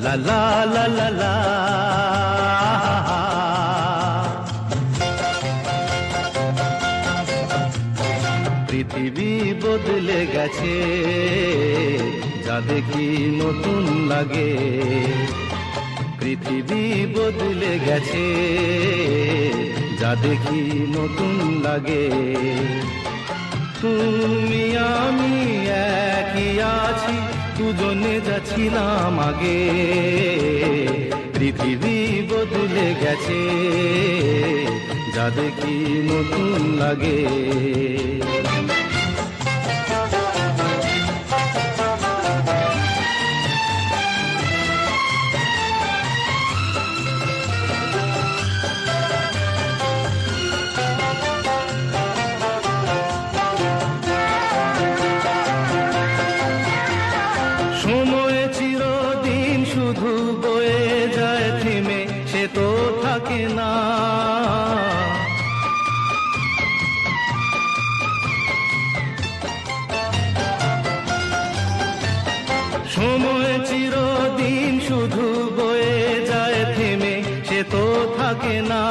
লা লা লা লা লা। পৃথিবী বদলে গেছে, যা দেখি নতুন লাগে। পৃথিবী বদলে গেছে, যা দেখি নতুন লাগে। তুমি আমি একই আছি, দুজনে যাচ্ছিলাম আগে। পৃথিবী বদলে গেছে, যা দেখি নতুন লাগে। সময় চিরদিন শুধু বয়ে যায়, থেমে সে তো থাকে না। সময় চিরদিন শুধু বয়ে যায়, থেমে সে তো থাকে না।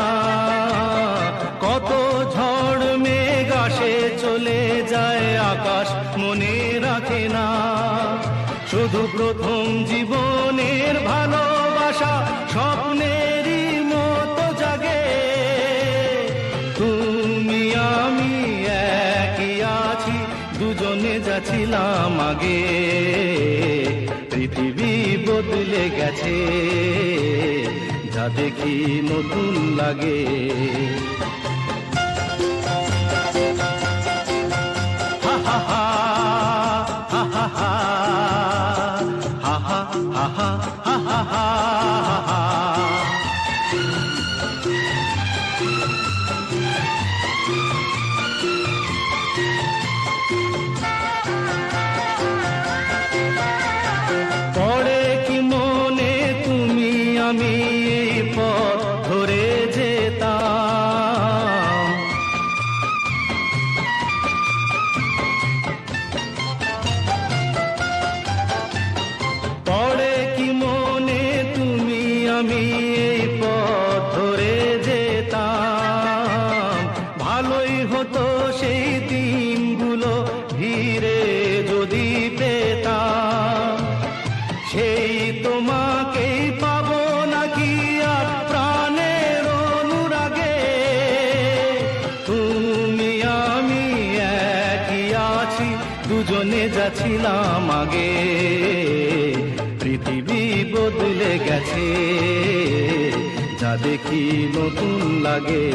কত ঝড় মেঘ আসে চলে যায়, আকাশ মনে রাখে না। শুধু প্রথম জীবনের ভালোবাসা স্বপ্নেরই মতো জাগে। তুমি আমি একই আছি, দুজনে যাচ্ছিলাম আগে। পৃথিবী বদলে গেছে, যা দেখি নতুন লাগে। হা হা হা হা হা হা হা হা হা হা হা হা। পড়ে কি মনে তুমি আমি এই পথ ধরে যেতাম। পড়ে কি মনে তুমি আমি এই পথ ধরে যেতাম। ভালোই হতো সেই দিনগুলো ধীরে যদি পেতাম। সেই তোমাকেই পাবো নাকি আর প্রাণের অনুরাগে। তুমি আমি একই আছি, দুজনে যাচ্ছিলাম আগে। পৃথিবী বদলে গেছে, যা দেখি নতুন লাগে।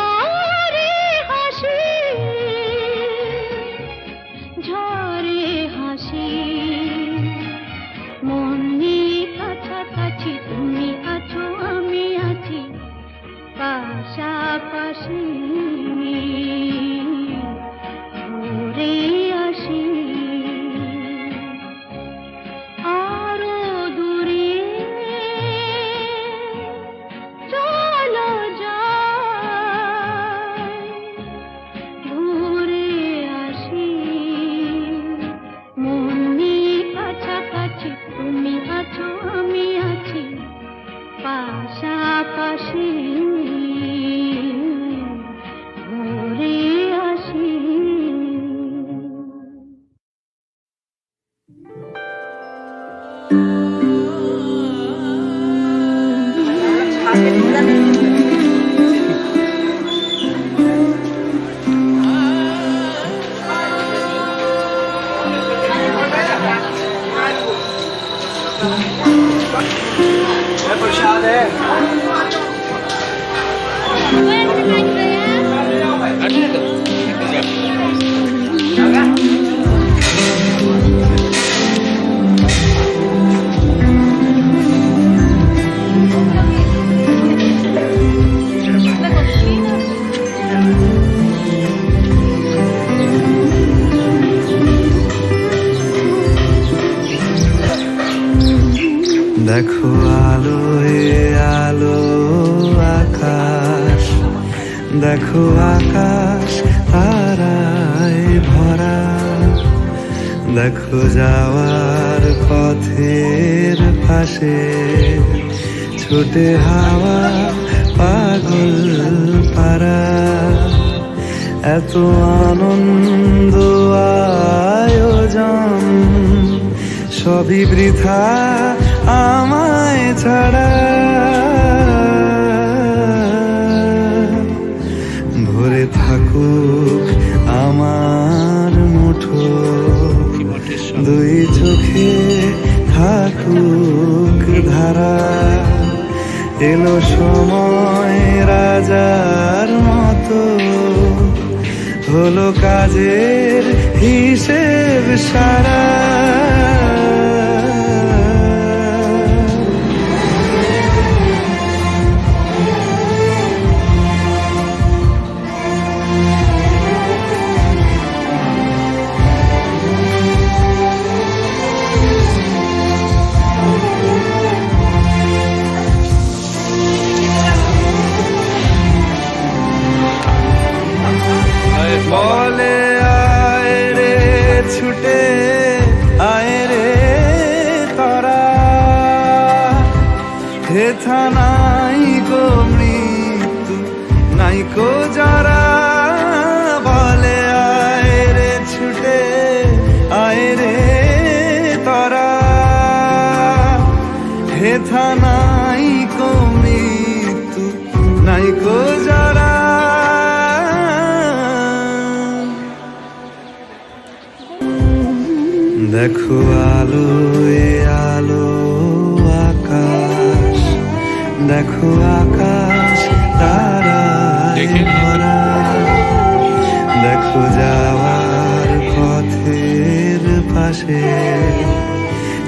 ঝরে হাসি, ঝরে হাসি, মন নিয়ে কাছাকাছি, তুমি আছো আমি আছি পাশাপাশি, ঘুরে আসি আরো দূরে, চলো যাই ঘুরে আসি, মন নিয়ে কাছাকাছি, তুমি আছো আমি আছি পাশাপাশি, ঘুরে আসি। দেখো আলোয় আলো আকাশ, দেখো আকাশ তারায় ভরা, দেখো যাওয়ার পথের পাশে ছোটে হাওয়া পাগল পারা, এত আনন্দ আয়োজন সবই বৃথা আমায় ছাড়া, ভরে থাকুক আমার মুঠো, দুই চোখে থাকুক ধারা, এলো সময় রাজার মতো, হলো কাজের হিসেব সারা, বলে আয় রে ছুটে আয় রে তারা, হেথা নাই গো মৃত্যু নাই কো যারা, বলে আয় রে ছুটে আয় রে তারা, হেথা নাই কো মৃত্যু নাই কো যারা, দেখো আলোয় আলো আকাশ, দেখো আকাশ তারায় ভরা, দেখো যাওয়ার পথের পাশে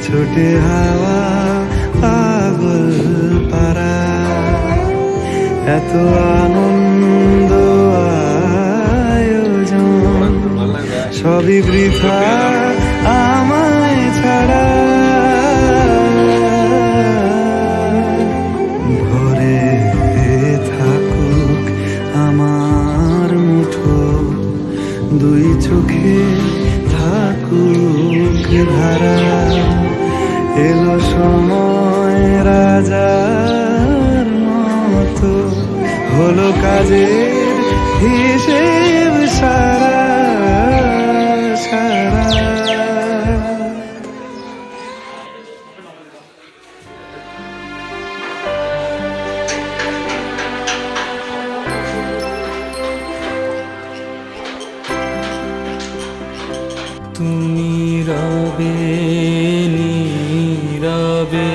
ছোটে হাওয়া পাগল পারা, এত আনন্দ আয়োজন সবই বৃথা আমায় ছাড়া, ভরে থাকুক আমার মুঠো, দুই চোখে থাকুক ধারা, এলো সময় রাজার মতো, হলো কাজের হিসেব সারা সারা। তুমি রবে নীরবে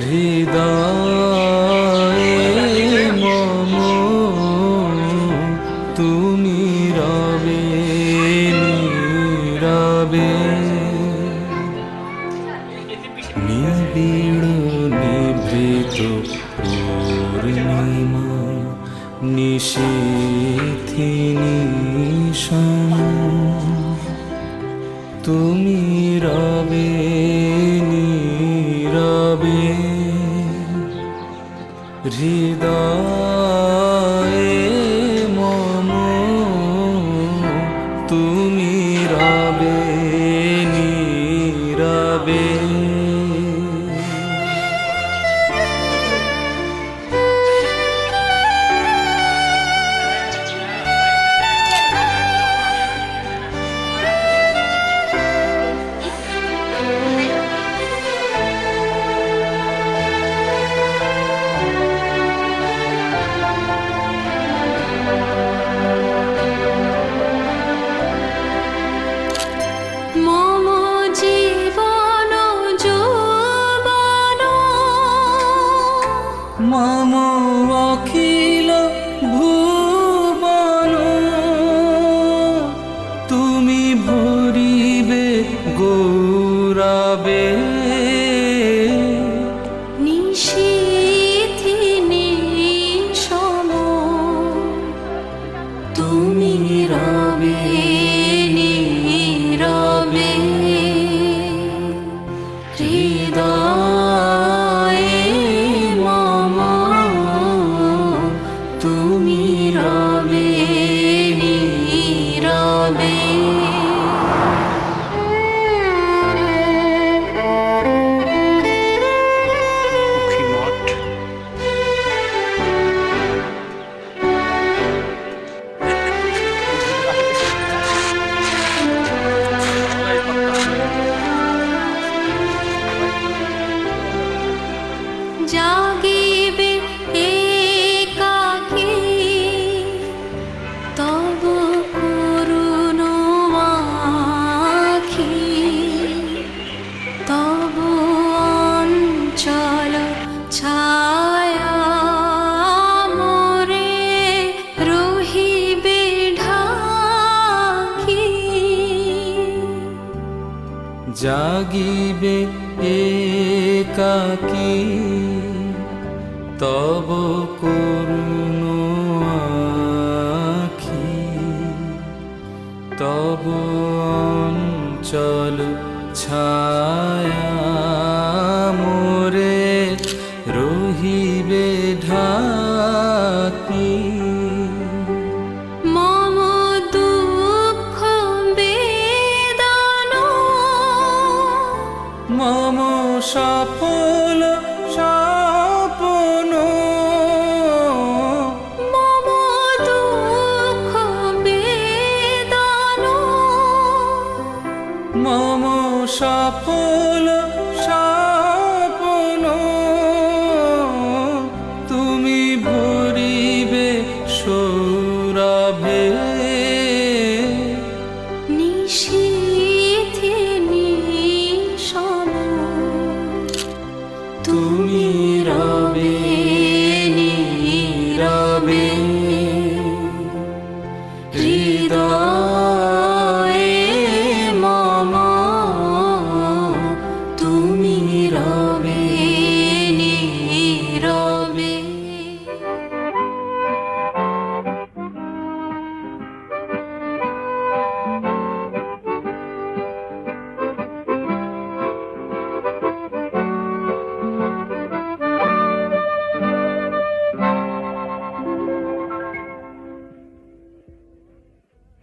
হৃদয়ে নিশীথি নিশান তুমি রবে নীরবে হৃদয়ে মম তুমি রবে নীরবে মম জীবন যৌবন মম অখিল ভুবন তুমি ভরিবে গৌরবে নিশীথি নিশম তুমি রবে নীরবে হৃদয়ে মম তুমি রবে নীরবে জাগিবে একাকী তব করুণ আখি তব অঞ্চল ছায়া মোরে রহিবে ঢাকি জাগিবে একাকী তব করুণ আখি তব অঞ্চল ছায়া মোরে রহিবে ঢাকি মম দুঃখ বেদন মম সফল স্বপ্ন মম দুঃখ বেদন মম সফল স্বপ্ন তুমি ভরিবে সৌরভে নিশীথি নিশম তুমি রবে নীরবে হৃদয়ে মম তুমি রবে নীরবে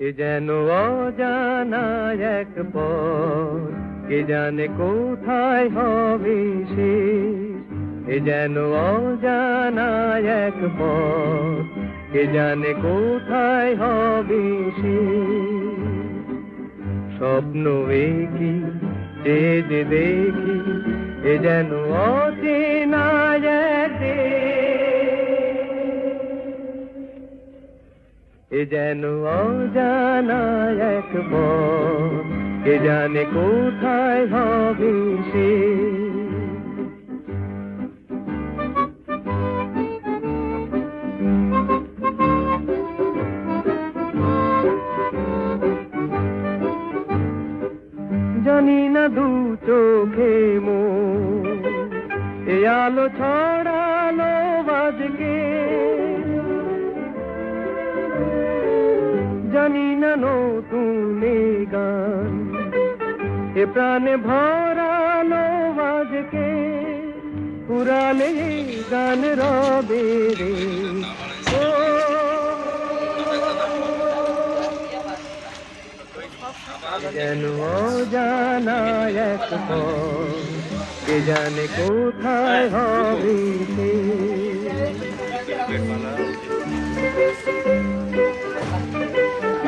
এ যেন অজানা এক পথ, কে জানে কোথায় হবে শেষ। এ যেন অজানা এক পথ, কে জানে কোথায় হবে শেষ। স্বপ্ন কি যে যে দেখি, এ যেন অচেনা এক দেশ। এ যেন অজানা এক পথ, কে জানে কোথায় হবে শেষ। জানি না দু চোখে মোর এ আলো ছড়ালো বাজকে, জানি না নতুন এই গান এ প্রাণে ভরালো আজকে পুরানে গান রবে রে ও যেন অজানা এক পথ কে জানে কোথায় হবে সে।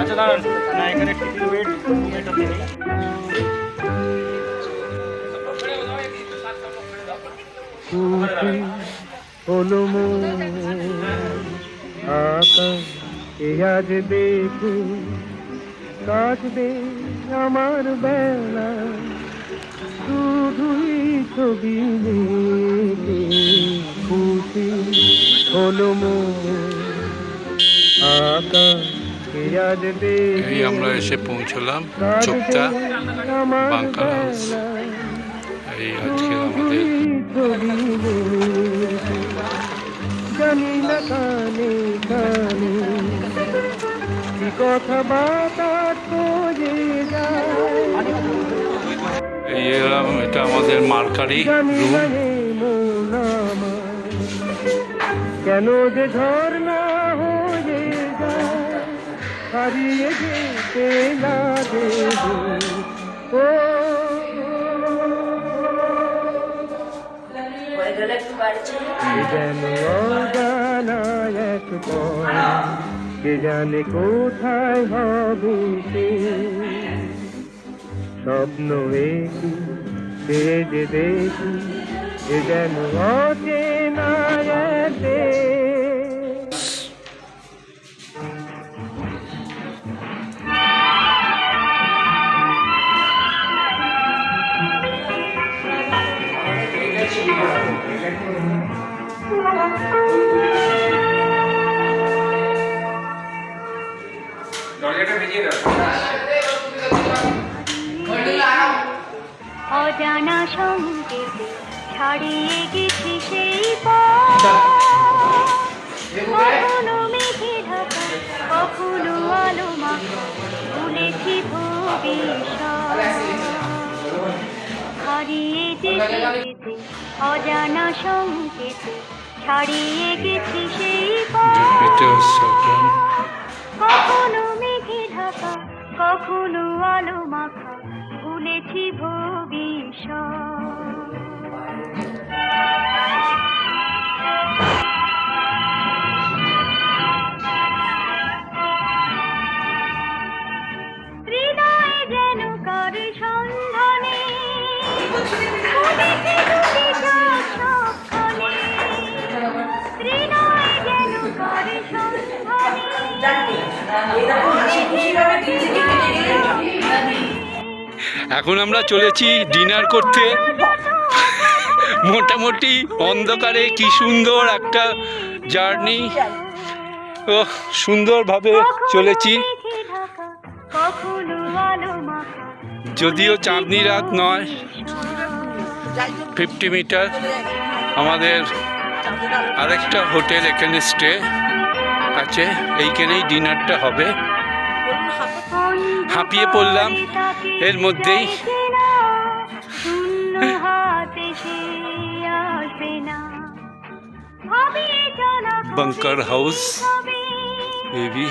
আচ্ছা দাঁড়ান না এখানে একটু ওয়েট এটা দিন খুশি হলো মন আকাশ এ আজ দেখে কাটবে আমার বেলা শুধুই ছবি দেখে খুশি হলো মন আকাশ এ আজ দেখে এই আমরা এসে পৌঁছলাম কাটবে চোপতা আমার বাংকার হাউস। বেলা এই আজকে আমাদের জানি না কানে কানে কি কথা বাতাস করে যায় এই এলাম, এটা আমাদের মার্কারি জানি রুম। না হে মন আমার কেন যে ঝর্ণা হয়ে যায় হারিয়ে যেতে না দেবে ও যেন অজানা এক পথ কে জানে কোথায় হবে সে স্বপ্ন একই সে যে দেখি এ যেন অচেনা এক দেশ। অজানা সংকেতে ছাড়িয়ে গেছি সেই পথ কখনো মেঘে ঢাকা কখনো আলো মাখা ভুলেছি ভবিষ্যৎ হারিয়ে যেতে যেতে অজানা সংকেতে ছাড়িয়ে গেছি সেই পথ কখনো মেঘে ঢাকা কখনো আলো মাখা ভুলেছি ভবিষ্যৎ হৃদয়ে যেন কার সন্ধানে খুঁজেছি দুটি চোখ সবখানে। হৃদয়ে যেন কার সন্ধানে এখন আমরা চলেছি ডিনার করতে। মোটামুটি অন্ধকারে কি সুন্দর একটা জার্নি, ও সুন্দরভাবে চলেছি। যদিও চাঁদনি রাত নয়, 50 মিটার আমাদের আরেকটা হোটেল এখানে স্টে আছে, এইখানেই ডিনারটা হবে। হাঁপিয়ে পড়লাম এর মধ্যেই। Bunker house baby.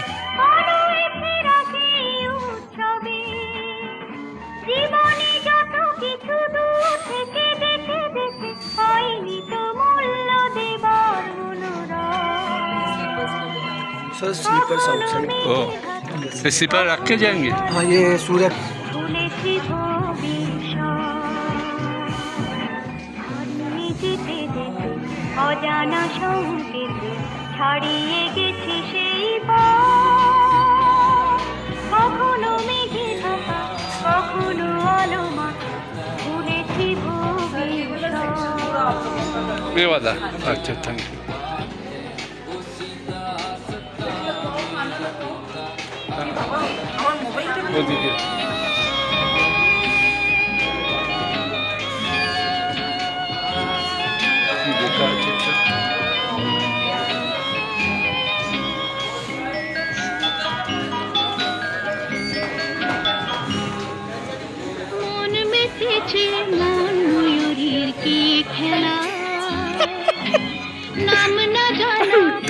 জীবনে যত কিছু দূর থেকে দেখে দেখে হয়নি তো মূল্য দেবার सर स्लीपर्स आउटसाइड। ओ स्लीपर रख के जाएंगे। हाँ ये सूर्य ভুলেছি ভবিষ্যৎ অজানা সংকেতে ছাড়িয়ে গেছি সেই পথ কখনো মেঘে ঢাকা কখনো আলো মাখা ভুলেছি ভবিষ্যৎ। ये वाला अच्छा, थैंक यू। वो दीजिए। देखा अच्छा अच्छा।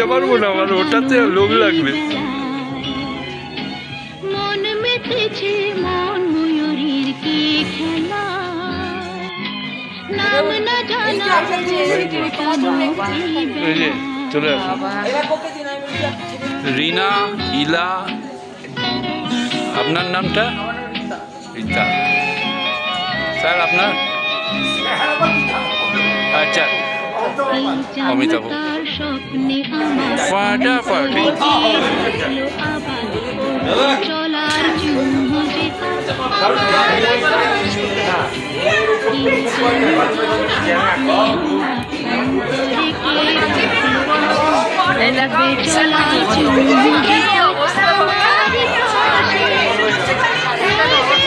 পারবো না, আমার ওটাতে লোভ লাগবে। মন মেতেছে মন ময়ূরীর কি খেলা, নাম না জানা এই যে চলে আসো। রিনা, ইলা, আপনার নামটা? রীতা। স্যার আপনার? আচ্ছা, অমিতাভ। স্বপ্নে আমার ফাটাফাটি। চলার জন্য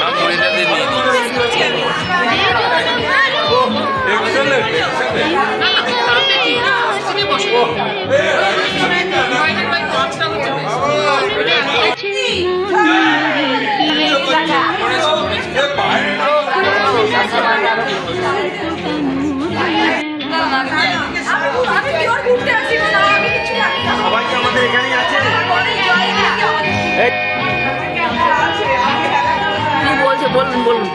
সব মহিলাদের নিয়ে সবাইকে আমাদের এখানেই আছে। কি বলছে বলুন বলুন।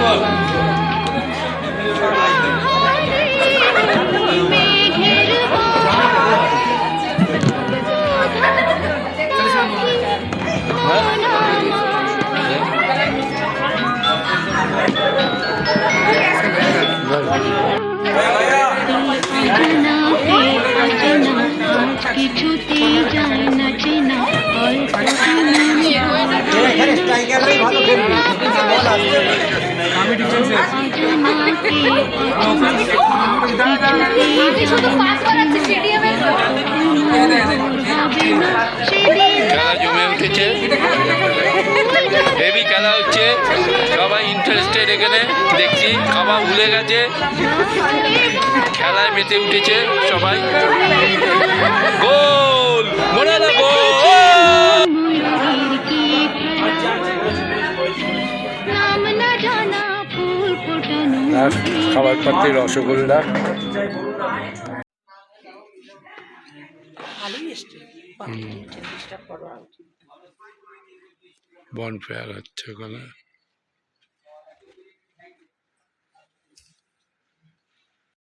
বলো। কিছুতে যায় না চেনা অল্প খেলা জমে উঠেছে, হেভি খেলা হচ্ছে, সবাই ইন্টারেস্টেড এখানে দেখছি, খাওয়া ভুলে গেছে, খেলায় মেতে উঠেছে সবাই। গোল মোরালা গোল। খাবার পাত্রে রসগোল্লা, বনফায়ার হচ্ছে ওখানে।